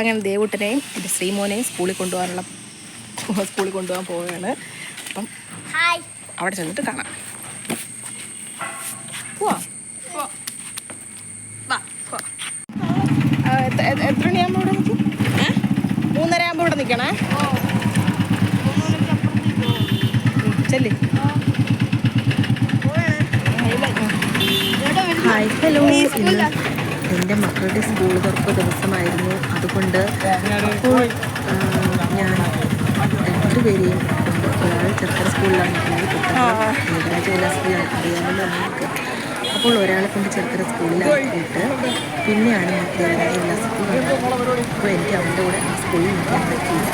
അങ്ങനെ ദേവൂട്ടനെയും എൻ്റെ ശ്രീമോനെയും സ്കൂളിൽ കൊണ്ടുപോകാൻ പോവുകയാണ്. അപ്പം അവിടെ ചെന്നിട്ട് കാണാം. പോവാ എത്ര മണിയാകുമ്പോൾ ഇവിടെ നിൽക്കും? 3:30 ആകുമ്പോൾ ഇവിടെ നിൽക്കണേ. ചെല്ലി. Hi, hello. ഇന്ന് എൻ്റെ മക്കളുടെ സ്കൂൾ തുറപ്പ് ദിവസമായിരുന്നു. അതുകൊണ്ട് അപ്പോൾ ഞാൻ രണ്ടുപേരെയും കൊണ്ട്, ഒരാൾ ചെറുക്കര സ്കൂളിലാണ്, ദേവരാജ സ്കൂളിലാണ്, അറിയാമല്ലോ നമുക്ക്. അപ്പോൾ ഒരാളെ കൊണ്ട് ചെറുക്കര സ്കൂളിലാക്കിയിട്ട് പിന്നെയാണ് ഞാൻ ദേവരാജ സ്കൂളിൽ വന്നത്. അപ്പോൾ എനിക്ക് അവൻ്റെ കൂടെ ആ സ്കൂളിൽ നിൽക്കാൻ പറ്റിയില്ല.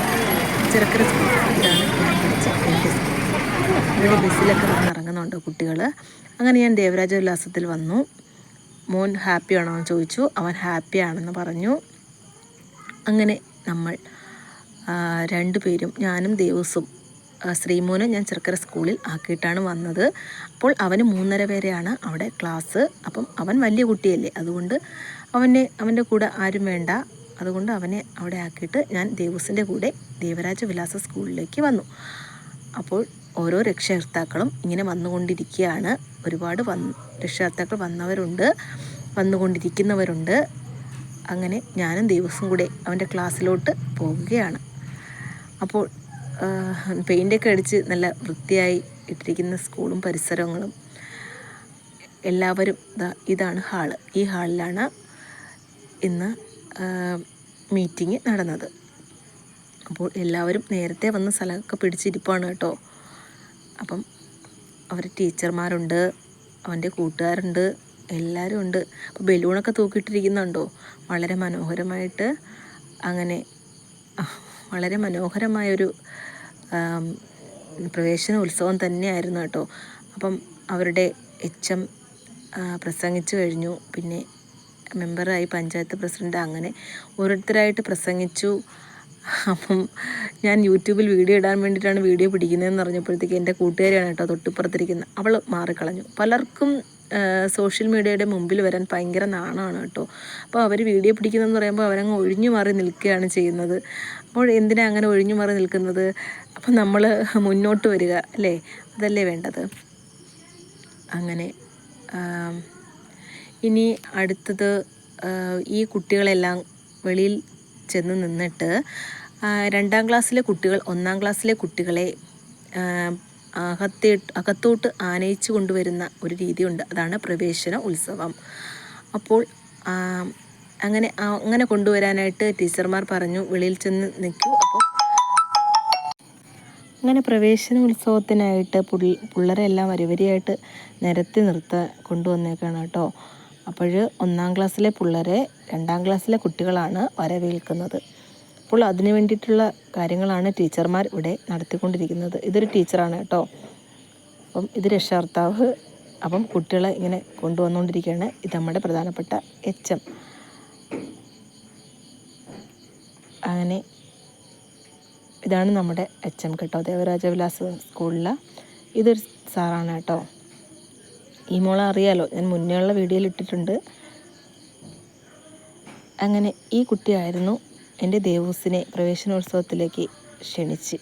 ചെറുക്കര സ്കൂൾ, ഇതാണ് ഞാൻ പഠിച്ച എൻ്റെ സ്കൂൾ. ഇവിടെ ബസ്സിലൊക്കെ വന്നിറങ്ങുന്നുണ്ടോ കുട്ടികൾ. അങ്ങനെ ഞാൻ ദേവരാജ ഉല്ലാസത്തിൽ വന്നു. മോൻ ഹാപ്പിയാണോ എന്ന് ചോദിച്ചു. അവൻ ഹാപ്പിയാണെന്ന് പറഞ്ഞു. അങ്ങനെ നമ്മൾ രണ്ടുപേരും, ഞാനും ദേവസും ശ്രീമോനെ ഞാൻ ചെറുക്കര സ്കൂളിൽ ആക്കിയിട്ടാണ് വന്നത്. അപ്പോൾ അവന് 3:30 വരെയാണ് അവിടെ ക്ലാസ്. അപ്പം അവൻ വലിയ കുട്ടിയല്ലേ, അതുകൊണ്ട് അവൻ്റെ കൂടെ ആരും വേണ്ട. അതുകൊണ്ട് അവനെ അവിടെ ആക്കിയിട്ട് ഞാൻ ദേവസിൻ്റെ കൂടെ ദേവരാജ വിലാസ സ്കൂളിലേക്ക് വന്നു. അപ്പോൾ ഓരോ രക്ഷകർത്താക്കളും ഇങ്ങനെ വന്നുകൊണ്ടിരിക്കുകയാണ്. ഒരുപാട് രക്ഷകർത്താക്കൾ വന്നവരുണ്ട്, വന്നുകൊണ്ടിരിക്കുന്നവരുണ്ട്. അങ്ങനെ ഞാനും ദേവസും കൂടെ അവൻ്റെ ക്ലാസ്സിലോട്ട് പോവുകയാണ്. അപ്പോൾ പെയിൻ്റൊക്കെ അടിച്ച് നല്ല വൃത്തിയായി ഇട്ടിരിക്കുന്ന സ്കൂളും പരിസരങ്ങളും എല്ലാവരും. ഇതാണ് ഹാള്. ഈ ഹാളിലാണ് ഇന്ന് മീറ്റിംഗ് നടന്നത്. അപ്പോൾ എല്ലാവരും നേരത്തെ വന്ന സ്ഥലമൊക്കെ പിടിച്ചിരിപ്പാണ് കേട്ടോ. അപ്പം അവർ ടീച്ചർമാരുണ്ട്, അവൻ്റെ കൂട്ടുകാരുണ്ട്, എല്ലാവരും ഉണ്ട്. അപ്പോൾ ബലൂണൊക്കെ തൂക്കിയിട്ടിരിക്കുന്നുണ്ടോ, വളരെ മനോഹരമായിട്ട്. അങ്ങനെ വളരെ മനോഹരമായൊരു പ്രവേശന ഉത്സവം തന്നെയായിരുന്നു കേട്ടോ. അപ്പം അവരുടെ HM പ്രസംഗിച്ചു കഴിഞ്ഞു. പിന്നെ മെമ്പറായി, പഞ്ചായത്ത് പ്രസിഡൻ്റ്, അങ്ങനെ ഓരോരുത്തരായിട്ട് പ്രസംഗിച്ചു. അപ്പം ഞാൻ യൂട്യൂബിൽ വീഡിയോ ഇടാൻ വേണ്ടിയിട്ടാണ് വീഡിയോ പിടിക്കുന്നതെന്ന് പറഞ്ഞപ്പോഴത്തേക്ക് എൻ്റെ കൂട്ടുകാരിയാണ് കേട്ടോ തൊട്ടിപ്പുറത്തിരിക്കുന്നത്. അവൾ മാറിക്കളഞ്ഞു. പലർക്കും സോഷ്യൽ മീഡിയയുടെ മുമ്പിൽ വരാൻ ഭയങ്കര നാണമാണ് കേട്ടോ. അപ്പോൾ അവർ വീഡിയോ പിടിക്കുന്നതെന്ന് പറയുമ്പോൾ അവരങ്ങ് ഒഴിഞ്ഞു മാറി നിൽക്കുകയാണ് ചെയ്യുന്നത്. അപ്പോൾ എന്തിനാ അങ്ങനെ ഒഴിഞ്ഞു മാറി നിൽക്കുന്നത്? അപ്പം നമ്മൾ മുന്നോട്ട് വരിക അല്ലേ, അതല്ലേ വേണ്ടത്. അങ്ങനെ ഇനി അടുത്തത് ഈ കുട്ടികളെല്ലാം വെളിയിൽ ചെന്ന് നിന്നിട്ട് 2ാം ക്ലാസ്സിലെ കുട്ടികൾ 1ാം ക്ലാസ്സിലെ കുട്ടികളെ അകത്തോട്ട് ആനയിച്ചു കൊണ്ടുവരുന്ന ഒരു രീതിയുണ്ട്. അതാണ് പ്രവേശന ഉത്സവം. അപ്പോൾ അങ്ങനെ കൊണ്ടുവരാനായിട്ട് ടീച്ചർമാർ പറഞ്ഞു, വെളിയിൽ ചെന്ന് നിൽക്കൂ. അപ്പോൾ അങ്ങനെ പ്രവേശന ഉത്സവത്തിനായിട്ട് പിള്ളേരെല്ലാം വരിവരിയായിട്ട് നിരത്തി കൊണ്ടുവന്നേക്കാണ് കേട്ടോ. അപ്പോൾ 1ാം ക്ലാസ്സിലെ പിള്ളേരെ 2ാം ക്ലാസ്സിലെ കുട്ടികളാണ് വരവേൽക്കുന്നത്. അപ്പോൾ അതിന് വേണ്ടിയിട്ടുള്ള കാര്യങ്ങളാണ് ടീച്ചർമാർ ഇവിടെ നടത്തിക്കൊണ്ടിരിക്കുന്നത്. ഇതൊരു ടീച്ചറാണ് കേട്ടോ. അപ്പം ഇത് രക്ഷകർത്താവ്. അപ്പം കുട്ടികളെ ഇങ്ങനെ കൊണ്ടുവന്നുകൊണ്ടിരിക്കുകയാണ്. ഇത് നമ്മുടെ പ്രധാനപ്പെട്ട HM. അങ്ങനെ ഇതാണ് നമ്മുടെ HM കേട്ടോ, ദേവരാജ വിലാസ സ്കൂളിലെ. ഇതൊരു സാറാണ് കേട്ടോ. ഈ മോളെ അറിയാലോ, ഞാൻ മുന്നേ ഉള്ള വീഡിയോയിൽ ഇട്ടിട്ടുണ്ട്. അങ്ങനെ ഈ കുട്ടിയായിരുന്നു എൻ്റെ ദേവൂസിനെ പ്രവേശനോത്സവത്തിലേക്ക് ക്ഷണിച്ച്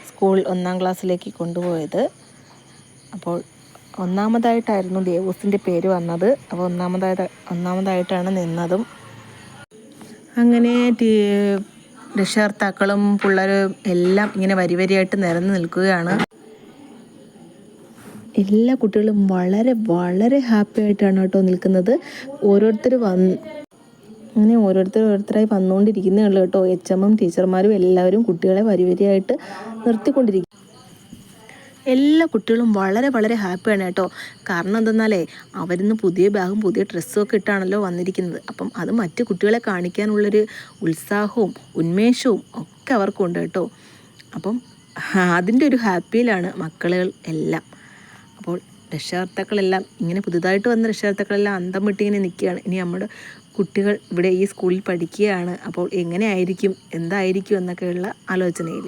സ്കൂൾ 1ാം ക്ലാസ്സിലേക്ക് കൊണ്ടുപോയത്. അപ്പോൾ ഒന്നാമതായിട്ടായിരുന്നു ദേവൂസിൻ്റെ പേര് വന്നത്. അപ്പോൾ ഒന്നാമതായിട്ടാണ് നിന്നതും. അങ്ങനെ രക്ഷകർത്താക്കളും പിള്ളേരും എല്ലാം ഇങ്ങനെ വരിവരിയായിട്ട് നിരന്ന് നിൽക്കുകയാണ്. എല്ലാ കുട്ടികളും വളരെ വളരെ ഹാപ്പി ആയിട്ടാണ് കേട്ടോ നിൽക്കുന്നത്. അങ്ങനെ ഓരോരുത്തരായി വന്നുകൊണ്ടിരിക്കുന്നേ ഉള്ളൂ കേട്ടോ. HMും ടീച്ചർമാരും എല്ലാവരും കുട്ടികളെ വരിവരിയായിട്ട് നിർത്തിക്കൊണ്ടിരിക്കും. എല്ലാ കുട്ടികളും വളരെ വളരെ ഹാപ്പിയാണ് കേട്ടോ. കാരണം എന്തെന്നാലേ, അവരിന്ന് പുതിയ ബാഗും പുതിയ ഡ്രസ്സും ഒക്കെ ഇട്ടാണല്ലോ വന്നിരിക്കുന്നത്. അപ്പം അത് മറ്റു കുട്ടികളെ കാണിക്കാനുള്ളൊരു ഉത്സാഹവും ഉന്മേഷവും ഒക്കെ അവർക്കുണ്ട് കേട്ടോ. അപ്പം അതിൻ്റെ ഒരു ഹാപ്പിയിലാണ് മക്കൾ എല്ലാം. അപ്പോൾ രക്ഷകർത്താക്കളെല്ലാം ഇങ്ങനെ പുതുതായിട്ട് വന്ന രക്ഷകർത്താക്കളെല്ലാം അന്തം വിട്ടിങ്ങനെ നിൽക്കുകയാണ്. ഇനി നമ്മുടെ കുട്ടികൾ ഇവിടെ ഈ സ്കൂളിൽ പഠിക്കുകയാണ്. അപ്പോൾ എങ്ങനെ ആയിരിക്കും, എന്തായിരിക്കും എന്നൊക്കെയുള്ള ആലോചനയിൽ.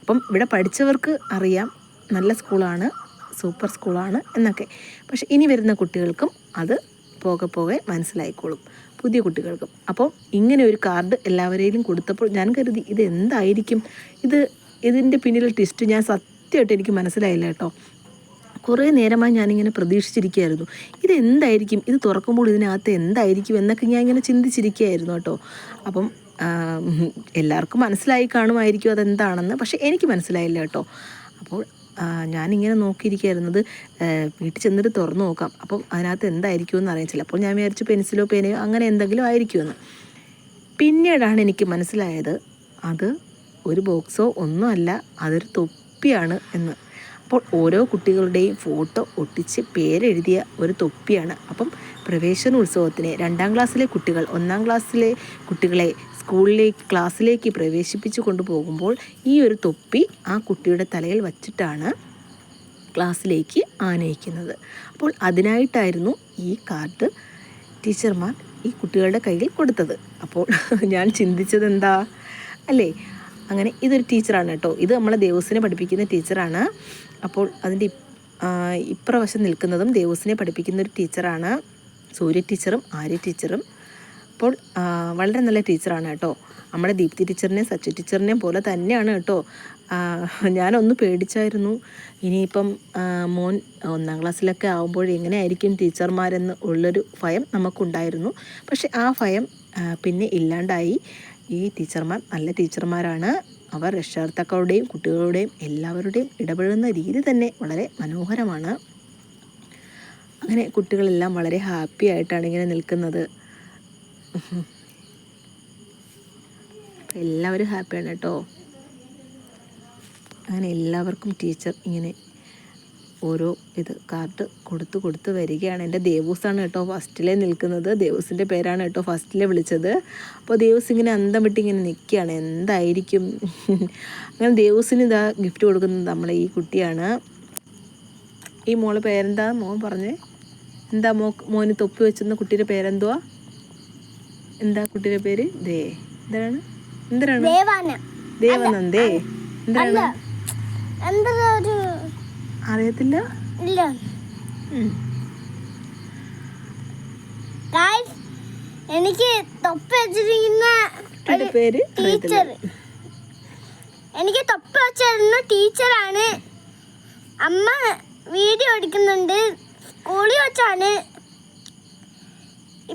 അപ്പം ഇവിടെ പഠിച്ചവർക്ക് അറിയാം നല്ല സ്കൂളാണ്, സൂപ്പർ സ്കൂളാണ് എന്നൊക്കെ. പക്ഷെ ഇനി വരുന്ന കുട്ടികൾക്കും അത് പോകെ മനസ്സിലായിക്കോളും. പുതിയ കുട്ടികൾക്കും. അപ്പോൾ ഇങ്ങനെ ഒരു കാർഡ് എല്ലാവരെയും കൊടുത്തപ്പോൾ ഞാൻ കരുതി ഇതെന്തായിരിക്കും, ഇതിൻ്റെ പിന്നിലെ ട്വിസ്റ്റ് ഞാൻ സത്യമായിട്ട് എനിക്ക് മനസ്സിലായില്ല കേട്ടോ. കുറേ നേരമായി ഞാനിങ്ങനെ പ്രതീക്ഷിച്ചിരിക്കുകയായിരുന്നു, ഇതെന്തായിരിക്കും, ഇത് തുറക്കുമ്പോൾ ഇതിനകത്ത് എന്തായിരിക്കും എന്നൊക്കെ ഞാൻ ഇങ്ങനെ ചിന്തിച്ചിരിക്കുകയായിരുന്നു കേട്ടോ. അപ്പം എല്ലാവർക്കും മനസ്സിലായി കാണുമായിരിക്കും അതെന്താണെന്ന്, പക്ഷേ എനിക്ക് മനസ്സിലായില്ല കേട്ടോ. അപ്പോൾ ഞാനിങ്ങനെ നോക്കിയിരിക്കുകയായിരുന്നത്, വീട്ടിൽ ചെന്നിട്ട് തുറന്നു നോക്കാം, അപ്പം അതിനകത്ത് എന്തായിരിക്കുമെന്ന് അറിയിച്ചില്ല. അപ്പോൾ ഞാൻ വിചാരിച്ചു പെൻസിലോ പേനയോ അങ്ങനെ എന്തെങ്കിലും ആയിരിക്കുമെന്ന്. പിന്നീടാണ് എനിക്ക് മനസ്സിലായത് അത് ഒരു ബോക്സോ ഒന്നുമല്ല, അതൊരു തൊപ്പിയാണ് എന്ന്. അപ്പോൾ ഓരോ കുട്ടികളുടെയും ഫോട്ടോ ഒട്ടിച്ച് പേരെഴുതിയ ഒരു തൊപ്പിയാണ്. അപ്പം പ്രവേശനോത്സവത്തിന് 2ാം ക്ലാസ്സിലെ കുട്ടികൾ 1ാം ക്ലാസ്സിലെ കുട്ടികളെ ക്ലാസ്സിലേക്ക് പ്രവേശിപ്പിച്ചു കൊണ്ടുപോകുമ്പോൾ ഈ ഒരു തൊപ്പി ആ കുട്ടിയുടെ തലയിൽ വച്ചിട്ടാണ് ക്ലാസ്സിലേക്ക് ആനയിക്കുന്നത്. അപ്പോൾ അതിനായിട്ടായിരുന്നു ഈ കാർഡ് ടീച്ചർമാർ ഈ കുട്ടികളുടെ കയ്യിൽ കൊടുത്തത്. അപ്പോൾ ഞാൻ ചിന്തിച്ചത് എന്താ അല്ലേ, അങ്ങനെ ഇതൊരു ടീച്ചറാണ് കേട്ടോ, ഇത് നമ്മളെ ദേവസിനെ പഠിപ്പിക്കുന്ന ടീച്ചറാണ്. അപ്പോൾ അതിൻ്റെ ഇപ്രവശം നിൽക്കുന്നതും ദേവസിനെ പഠിപ്പിക്കുന്ന ഒരു ടീച്ചറാണ്, സൂര്യ ടീച്ചറും ആര്യ ടീച്ചറും. അപ്പോൾ വളരെ നല്ല ടീച്ചറാണ് കേട്ടോ. നമ്മുടെ ദീപ്തി ടീച്ചറിനെയും സച്ചു ടീച്ചറിനെയും പോലെ തന്നെയാണ് കേട്ടോ. ഞാനൊന്ന് പേടിച്ചായിരുന്നു, ഇനിയിപ്പം മോൻ 1ാം ക്ലാസ്സിലൊക്കെ ആകുമ്പോൾ എങ്ങനെയായിരിക്കും ടീച്ചർമാരെന്ന് ഉള്ളൊരു ഭയം നമുക്കുണ്ടായിരുന്നു. പക്ഷെ ആ ഭയം പിന്നെ ഇല്ലാണ്ടായി. ഈ ടീച്ചർമാർ നല്ല ടീച്ചർമാരാണ്. അവർ രക്ഷകർത്താക്കളുടെയും കുട്ടികളുടെയും എല്ലാവരുടെയും ഇടപെടുന്ന രീതി തന്നെ വളരെ മനോഹരമാണ്. അങ്ങനെ കുട്ടികളെല്ലാം വളരെ ഹാപ്പി ആയിട്ടാണ് ഇങ്ങനെ നിൽക്കുന്നത്. എല്ലാവരും ഹാപ്പിയാണ് കേട്ടോ. അങ്ങനെ എല്ലാവർക്കും ടീച്ചർ ഇങ്ങനെ ഓരോ കാർഡ് കൊടുത്ത് വരികയാണ്. എൻ്റെ ദേവൂസാണ് കേട്ടോ ഫസ്റ്റിലെ നിൽക്കുന്നത്. ദേവൂസിൻ്റെ പേരാണ് കേട്ടോ ഫസ്റ്റിലെ വിളിച്ചത്. അപ്പോൾ ദേവൂസ് ഇങ്ങനെ അന്തം വിട്ട് ഇങ്ങനെ നിൽക്കുകയാണ്, എന്തായിരിക്കും. അങ്ങനെ ദേവൂസിന് ഇതാ ഗിഫ്റ്റ് കൊടുക്കുന്നത് നമ്മളെ ഈ കുട്ടിയാണ്. ഈ മോളെ പേരെന്താ, മോൻ പറഞ്ഞേ, എന്താ മോന് തൊപ്പി വെച്ചെന്ന കുട്ടിയുടെ പേരെന്തുവാ, എന്താ കുട്ടിയുടെ പേര്? എന്താണ് ദേവാനന്ദേ, എന്താണ് അറിയത്തില്ല. എനിക്ക് തൊപ്പി വെച്ചിരിക്കുന്ന പേര് ടീച്ചർ, എനിക്ക് തൊപ്പി വെച്ചിരുന്ന ടീച്ചറാണ്. അമ്മ വീഡിയോ എടുക്കുന്നുണ്ട്, സ്കൂളിൽ വെച്ചാണ്.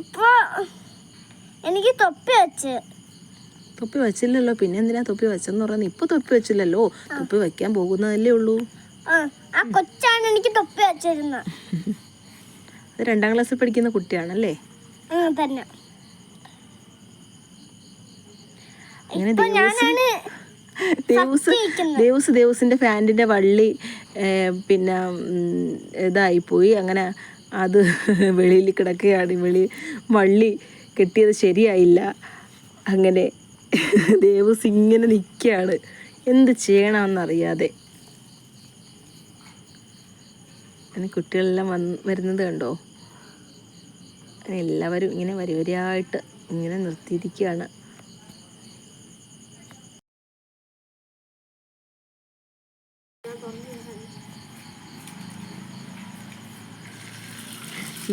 ഇപ്പോ എനിക്ക് തൊപ്പി വെച്ചില്ലല്ലോ, പിന്നെ എന്തിനാ തൊപ്പി വെച്ചെന്ന് പറയുന്നത്? ഇപ്പൊ തൊപ്പി വെച്ചില്ലല്ലോ, തൊപ്പി വെക്കാൻ പോകുന്നതല്ലേ ഉള്ളൂ. ആ കൊച്ചാണ് എനിക്ക് തൊപ്പി വെച്ചിരുന്നത്. അത് 2ാം ക്ലാസ്സിൽ പഠിക്കുന്ന കുട്ടിയാണല്ലേ? തന്നെ. അങ്ങനെ ദേവൂസിന്റെ ഫാനിന്റെ വള്ളി പിന്നെ ഇതായിപ്പോയി. അങ്ങനെ അത് വെളിയിൽ കിടക്കുകയാണ്. വള്ളി കെട്ടിയത് ശരിയായില്ല. അങ്ങനെ ദേവൂസ് ഇങ്ങനെ നിൽക്കുകയാണ്, എന്ത് ചെയ്യണമെന്നറിയാതെ. കുട്ടികളെല്ലാം വരുന്നത് കണ്ടോ. എല്ലാവരും ഇങ്ങനെ വരിവരിയായിട്ട് ഇങ്ങനെ നിർത്തിയിരിക്കുകയാണ്.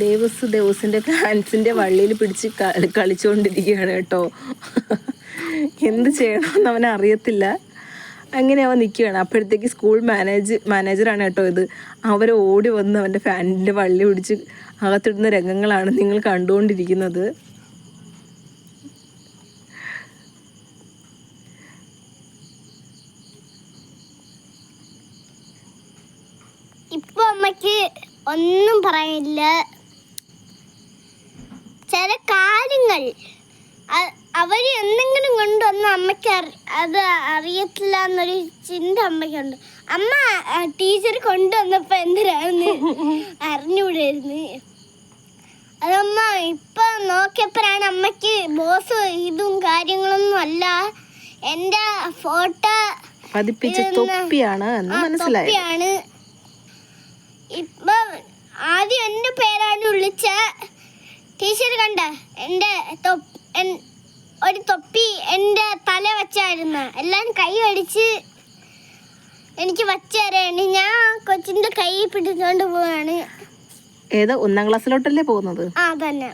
ദേവൂസിന്റെ ഫാൻസിന്റെ വള്ളിയിൽ പിടിച്ച് കളിച്ചുകൊണ്ടിരിക്കുകയാണ് കേട്ടോ. എന്ത് ചെയ്യണമെന്ന് അവനെ അറിയത്തില്ല. അങ്ങനെ അവൻ നിൽക്കുകയാണ്. അപ്പോഴത്തേക്ക് സ്കൂൾ മാനേജറാണ് കേട്ടോ ഇത്. അവരെ ഓടി വന്ന് അവൻ്റെ ഫാനിൻ്റെ വള്ളി പിടിച്ച് അകത്തിടുന്ന രംഗങ്ങളാണ് നിങ്ങൾ കണ്ടുകൊണ്ടിരിക്കുന്നത്. ഇപ്പൊ അമ്മയ്ക്ക് ഒന്നും പറയാനില്ല. ചില കാര്യങ്ങൾ അവർ എന്തെങ്കിലും കൊണ്ടുവന്ന് അമ്മയ്ക്ക് അത് അറിയത്തില്ല എന്നൊരു ചിന്ത അമ്മയ്ക്കുണ്ട്. അമ്മ ടീച്ചർ കൊണ്ടുവന്നപ്പോൾ എന്തിനാന്ന് അറിഞ്ഞുകൂടായിരുന്നു. അതമ്മ ഇപ്പൊ നോക്കിയപ്പോഴാണ് അമ്മയ്ക്ക് ബോസ് ഇതും കാര്യങ്ങളൊന്നും അല്ല, എൻ്റെ ഫോട്ടോ പതിപ്പിച്ച തൊപ്പിയാണ് എന്ന് മനസ്സിലായി. ഇപ്പൊ ആദ്യം എൻ്റെ പേരാണ് വിളിച്ച ടീച്ചർ കണ്ട എൻ്റെ ഒരു തൊപ്പി എൻ്റെ തല വെച്ചായിരുന്നു. എല്ലാം കൈ അടിച്ച് എനിക്ക് വച്ചേരാണ്. ഞാൻ കൊച്ചിൻ്റെ കൈ പിടിച്ചോണ്ട് പോവാണ്. ഏതാ 1ാം ക്ലാസ്സിലോട്ടല്ലേ പോകുന്നത്? ആ തന്നെ.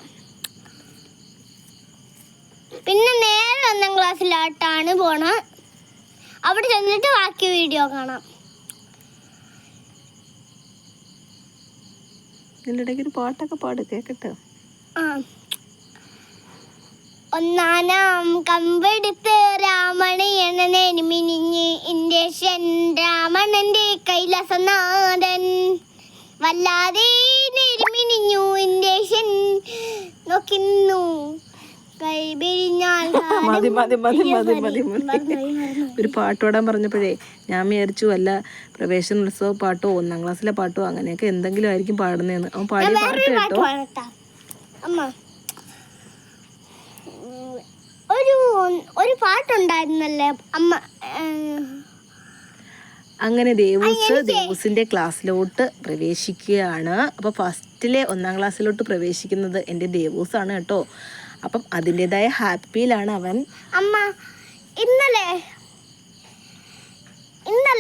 പിന്നെ നേരെ 1ാം ക്ലാസ്സിലോട്ടാണ് പോണത്. അവിടെ ചെന്നിട്ട് ബാക്കി വീഡിയോ കാണാം. ഇതിൻ്റെ ഇടയ്ക്ക് ഒരു പാട്ടൊക്കെ പാട് കേക്കട്ടെ. ഒന്നാനാം കമ്പെടുത്ത് രാമണയണനെ മിനിഞ്ഞ് ഇൻഡേഷൻ രാമണന്റെ കൈലാസനാഥൻ വല്ലാതെ നെരുമിനിഞ്ഞു ഇൻഡേഷൻ നോക്കുന്നു കൈപിരിഞ്ഞാൽ മതി മതി മതി മതി മതി മതി. ഒരു പാട്ട് പാടാൻ പറഞ്ഞപ്പോഴേ ഞാൻ വിചാരിച്ചു വല്ല പ്രവേശനോത്സവ പാട്ടോ 1ാം ക്ലാസ്സിലെ പാട്ടോ അങ്ങനെയൊക്കെ എന്തെങ്കിലും ആയിരിക്കും പാടുന്നതെന്ന്. അവൻ പാടിയ പാട്ട് കേട്ടോ. അമ്മ ഒരു പാട്ടുണ്ടായിരുന്നല്ലേ അമ്മ. അങ്ങനെ ദേവൂസിന്റെ ക്ലാസ്സിലോട്ട് പ്രവേശിക്കുകയാണ്. അപ്പോൾ ഫസ്റ്റിലെ 1ാം ക്ലാസ്സിലോട്ട് പ്രവേശിക്കുന്നത് എൻ്റെ ദേവൂസാണ് കേട്ടോ. അപ്പം അതിൻ്റെതായ ഹാപ്പിയിലാണ് അവൻ. അമ്മ ഇന്നലെ എല്ലാ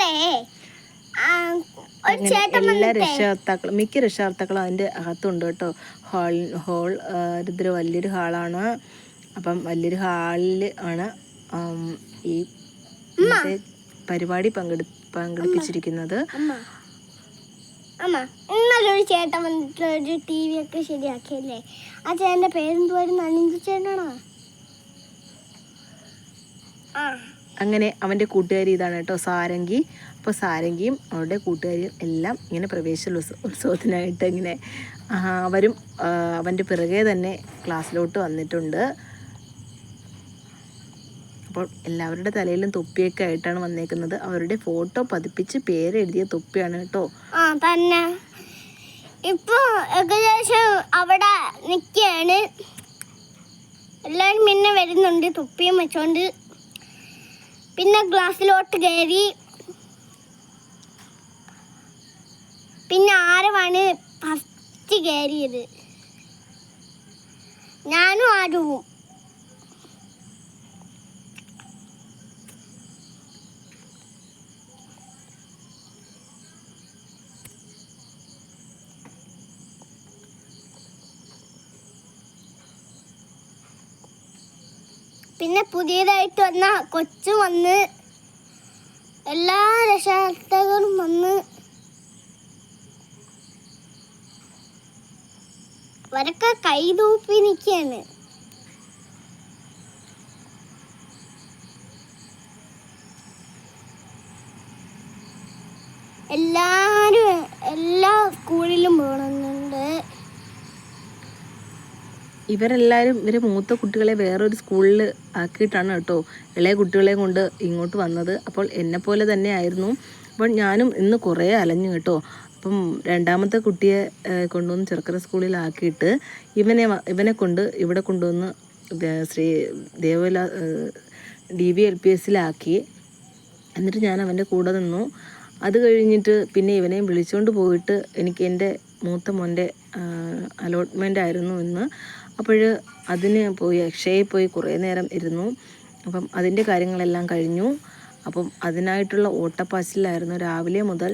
രക്ഷകർത്താക്കളും മിക്ക രക്ഷകർത്താക്കളും അതിൻ്റെ അകത്തുണ്ട് കേട്ടോ. ഹോൾ ഇതൊരു വലിയൊരു ഹാളാണ്. അപ്പം വലിയൊരു ഹാളിൽ ആണ് ഈ പരിപാടി പങ്കെടുപ്പിച്ചിരിക്കുന്നത്. അമ്മ ഇന്നലെ ഒരു ചേട്ടൻ വന്നിട്ട് ഒരു TV ഒക്കെ ശരിയാക്കിയല്ലേ. ആ ചേട്ടൻ്റെ പേരെന്തുവായിരുന്നു? അനിന്ദു ചേട്ടനാണോ? അങ്ങനെ അവൻ്റെ കൂട്ടുകാരി ഇതാണ് കേട്ടോ, സാരംഗി. അപ്പോൾ സാരംഗിയും അവരുടെ കൂട്ടുകാരിയും എല്ലാം ഇങ്ങനെ ഉത്സവത്തിനായിട്ട് ഇങ്ങനെ അവരും അവൻ്റെ പിറകെ തന്നെ ക്ലാസ്സിലോട്ട് വന്നിട്ടുണ്ട്. അപ്പോൾ എല്ലാവരുടെ തലയിലും തൊപ്പിയൊക്കെ ആയിട്ടാണ് വന്നേക്കുന്നത്. അവരുടെ ഫോട്ടോ പതിപ്പിച്ച് പേരെഴുതിയ തൊപ്പിയാണ് കേട്ടോ. തന്നെ ഇപ്പോൾ ഏകദേശം അവിടെ നിൽക്കുകയാണ്. എല്ലാവരും പിന്നെ വരുന്നുണ്ട് തൊപ്പിയും വെച്ചോണ്ട്. പിന്നെ ക്ലാസ്സിലോട്ട് കയറി. പിന്നെ ആരുമാണ് ഫസ്റ്റ് കയറിയത്? ഞാനും ആരുവും. പിന്നെ പുതിയതായിട്ട് വന്ന കൊച്ചു വന്ന്, എല്ലാ രക്ഷകർത്താക്കളും വന്ന് അവരൊക്കെ കൈതൂപ്പി നിൽക്കുകയാണ്. എല്ലാവരും എല്ലാ സ്കൂളിലും പോകണമെന്നുണ്ട്. ഇവരെ മൂത്ത കുട്ടികളെ വേറൊരു സ്കൂളിൽ ആക്കിയിട്ടാണ് കേട്ടോ ഇളയ കുട്ടികളെ കൊണ്ട് ഇങ്ങോട്ട് വന്നത്. അപ്പോൾ എന്നെപ്പോലെ തന്നെ ആയിരുന്നു. അപ്പോൾ ഞാനും ഇന്ന് കുറേ അലഞ്ഞു കേട്ടോ. അപ്പം 2ാമത്തെ കുട്ടിയെ കൊണ്ടുവന്ന് ചെറുക്കര സ്കൂളിലാക്കിയിട്ട് ഇവനെ കൊണ്ട് ഇവിടെ കൊണ്ടുവന്ന് ദേവല DVLPSലാക്കി. എന്നിട്ട് ഞാൻ അവൻ്റെ കൂടെ നിന്നു. അത് കഴിഞ്ഞിട്ട് പിന്നെ ഇവനെയും വിളിച്ചുകൊണ്ട് പോയിട്ട് എനിക്ക് എൻ്റെ മൂത്ത മോൻ്റെ അലോട്ട്മെൻ്റ് ആയിരുന്നു ഇന്ന്. അപ്പോൾ അതിന് പോയി അക്ഷയയിൽ പോയി കുറേ നേരം ഇരുന്നു. അപ്പം അതിൻ്റെ കാര്യങ്ങളെല്ലാം കഴിഞ്ഞു. അപ്പം അതിനായിട്ടുള്ള ഓട്ടപ്പാച്ചിലായിരുന്നു രാവിലെ മുതൽ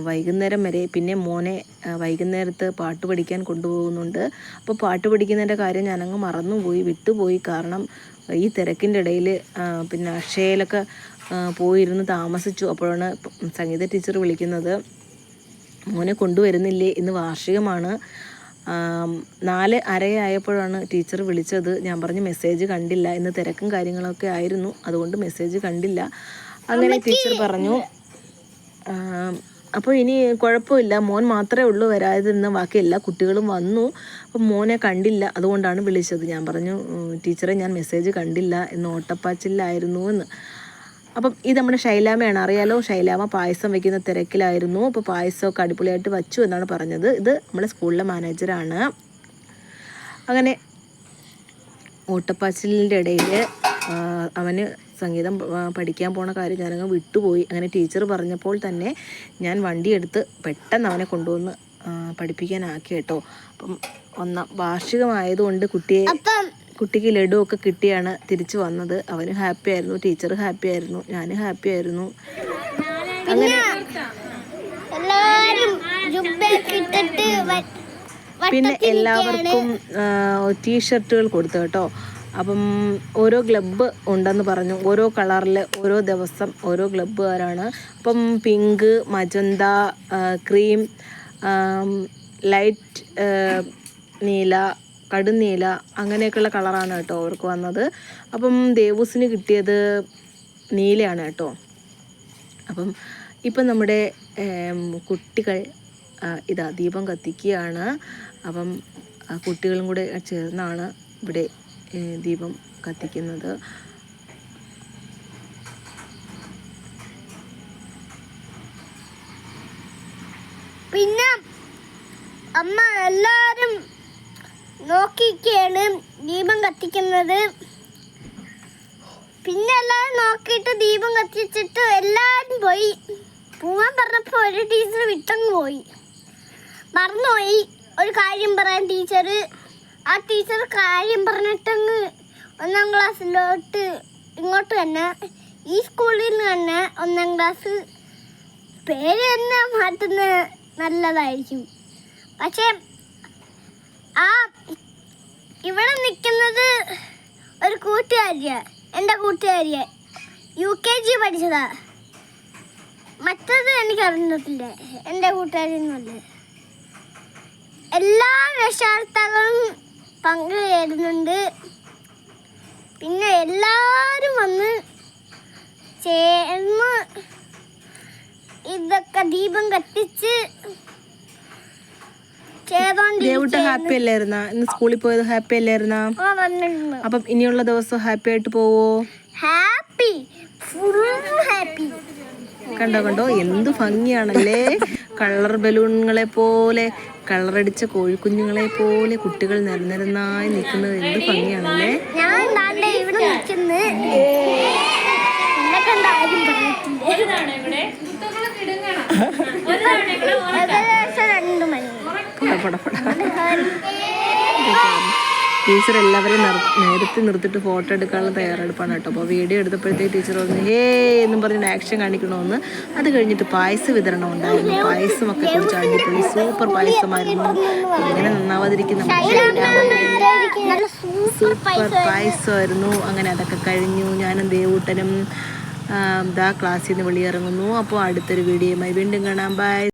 വൈകുന്നേരം വരെ. പിന്നെ മോനെ വൈകുന്നേരത്ത് പാട്ട് പഠിക്കാൻ കൊണ്ടുപോകുന്നുണ്ട്. അപ്പോൾ പാട്ട് പഠിക്കുന്നതിൻ്റെ കാര്യം ഞാനങ്ങ് മറന്നുപോയി, വിട്ടുപോയി. കാരണം ഈ തിരക്കിൻ്റെ ഇടയിൽ പിന്നെ അക്ഷയയിലൊക്കെ പോയിരുന്ന് താമസിച്ചു. അപ്പോഴാണ് സംഗീത ടീച്ചർ വിളിക്കുന്നത്, മോനെ കൊണ്ടുവരുന്നില്ലേ, ഇന്ന് വാർഷികമാണ്. 4:30 ആയപ്പോഴാണ് ടീച്ചർ വിളിച്ചത്. ഞാൻ പറഞ്ഞു മെസ്സേജ് കണ്ടില്ല, ഇന്ന് തിരക്കും കാര്യങ്ങളൊക്കെ ആയിരുന്നു, അതുകൊണ്ട് മെസ്സേജ് കണ്ടില്ല. അങ്ങനെ ടീച്ചർ പറഞ്ഞു അപ്പോൾ ഇനി കുഴപ്പമില്ല, മോൻ മാത്രമേ ഉള്ളൂ വരാതിരുന്ന, ബാക്കി എല്ലാ കുട്ടികളും വന്നു, അപ്പം മോനെ കണ്ടില്ല, അതുകൊണ്ടാണ് വിളിച്ചത്. ഞാൻ പറഞ്ഞു ടീച്ചറെ ഞാൻ മെസ്സേജ് കണ്ടില്ല, ഇന്ന് ഓട്ടപ്പാച്ചിലായിരുന്നു എന്ന്. അപ്പം ഇത് നമ്മുടെ ശൈലാമയാണ്, അറിയാലോ. ശൈലാമ പായസം വയ്ക്കുന്ന തിരക്കിലായിരുന്നു. അപ്പോൾ പായസമൊക്കെ അടിപൊളിയായിട്ട് വച്ചു എന്നാണ് പറഞ്ഞത്. ഇത് നമ്മുടെ സ്കൂളിലെ മാനേജറാണ്. അങ്ങനെ ഓട്ടപ്പാച്ചിലിൻ്റെ ഇടയിൽ അവന് സംഗീതം പഠിക്കാൻ പോണ കാര്യം ഞാനങ്ങ് വിട്ടുപോയി. അങ്ങനെ ടീച്ചർ പറഞ്ഞപ്പോൾ തന്നെ ഞാൻ വണ്ടിയെടുത്ത് പെട്ടെന്ന് അവനെ കൊണ്ടുവന്ന് പഠിപ്പിക്കാനാക്കി കേട്ടോ. അപ്പം 1ാം വാർഷികമായതുകൊണ്ട് കുട്ടിക്ക് ലഡു ഒക്കെ കിട്ടിയാണ് തിരിച്ചു വന്നത്. അവന് ഹാപ്പി ആയിരുന്നു, ടീച്ചർ ഹാപ്പി ആയിരുന്നു, ഞാൻ ഹാപ്പി ആയിരുന്നു. അങ്ങനെ പിന്നെ എല്ലാവർക്കും ടീഷർട്ടുകൾ കൊടുത്തു കേട്ടോ. അപ്പം ഓരോ ക്ലബ്ബ് ഉണ്ടെന്ന് പറഞ്ഞു, ഓരോ കളറിൽ ഓരോ ദിവസം ഓരോ ക്ലബ്ബുകാരാണ്. അപ്പം പിങ്ക്, മജന്ത, ക്രീം, ലൈറ്റ് നീല, കടുന്നീല, അങ്ങനെയൊക്കെയുള്ള കളറാണ് കേട്ടോ അവർക്ക് വന്നത്. അപ്പം ദേവൂസിന് കിട്ടിയത് നീലയാണ് കേട്ടോ. അപ്പം ഇപ്പം നമ്മുടെ കുട്ടികൾ ഇതാ ദീപം കത്തിക്കുകയാണ്. അപ്പം കുട്ടികളും കൂടെ ചേർന്നാണ് ഇവിടെ ദീപം കത്തിക്കുന്നത്. പിന്നെ അമ്മ എല്ലാരും നോക്കിയൊക്കെയാണ് ദീപം കത്തിക്കുന്നത്. പിന്നെ എല്ലാവരും നോക്കിയിട്ട് ദീപം കത്തിച്ചിട്ട് എല്ലാവരും പോയി. പോവാൻ പറഞ്ഞപ്പോൾ ഒരു ടീച്ചർ വിട്ടങ്ങ് പോയി, മറന്നുപോയി ഒരു കാര്യം പറയാൻ ടീച്ചർ. ആ ടീച്ചർ കാര്യം പറഞ്ഞിട്ടങ്ങ് 1ാം ക്ലാസ്സിലോട്ട് ഇങ്ങോട്ട് തന്നെ, ഈ സ്കൂളിൽ നിന്ന് തന്നെ 1ാം ക്ലാസ് പേര് തന്നെ മാറ്റുന്നത് നല്ലതായിരിക്കും. പക്ഷേ ആ ഇവിടെ നിൽക്കുന്നത് ഒരു കൂട്ടുകാരിയാണ്, എൻ്റെ കൂട്ടുകാരിയെ UKG പഠിച്ചതാ. മറ്റത് എനിക്ക് അറിഞ്ഞിട്ടില്ല, എൻ്റെ കൂട്ടുകാരിയൊന്നുമല്ല. എല്ലാ രക്ഷകർത്താക്കളും പങ്കുചേരുന്നുണ്ട്. പിന്നെ എല്ലാവരും വന്ന് ചേർന്ന് ഇതൊക്കെ ദീപം കത്തിച്ച് ഹാപ്പി അല്ലായിരുന്ന? ഇന്ന് സ്കൂളിൽ പോയത് ഹാപ്പി അല്ലായിരുന്ന? അപ്പം ഇനിയുള്ള ദിവസം ഹാപ്പി ആയിട്ട് പോവോ? Happy, full happy. കണ്ടോ എന്ത് ഭംഗിയാണല്ലേ, കളർ ബലൂണുകളെ പോലെ, കളറടിച്ച കോഴിക്കുഞ്ഞുങ്ങളെ പോലെ കുട്ടികൾ നിരനിരന്നായി നിൽക്കുന്നത് എന്ത് ഭംഗിയാണല്ലേ. ഞാൻ ഇവിടെ നിൽക്കുന്നത് ടീച്ചർ എല്ലാവരും നിർത്തിയിട്ട് ഫോട്ടോ എടുക്കാനുള്ള തയ്യാറെടുപ്പാണ് കേട്ടോ. അപ്പോൾ വീഡിയോ എടുത്തപ്പോഴത്തേക്ക് ടീച്ചർ പറഞ്ഞു ഹേ എന്നും പറഞ്ഞ് ആക്ഷൻ കാണിക്കണമെന്ന്. അത് കഴിഞ്ഞിട്ട് പായസ വിതരണം ഉണ്ടായിരുന്നു. പായസമൊക്കെ കുറിച്ച് അടിപൊളി സൂപ്പർ പായസമായിരുന്നു. ഇങ്ങനെ നന്നാവാതിരിക്കുന്ന സൂപ്പർ പായസമായിരുന്നു. അങ്ങനെ അതൊക്കെ കഴിഞ്ഞു. ഞാനും ദേവൂട്ടനും ക്ലാസ്സിൽ നിന്ന് വെളിയിറങ്ങുന്നു. അപ്പോൾ അടുത്തൊരു വീഡിയോയുമായി വീണ്ടും കാണാം. ബൈ.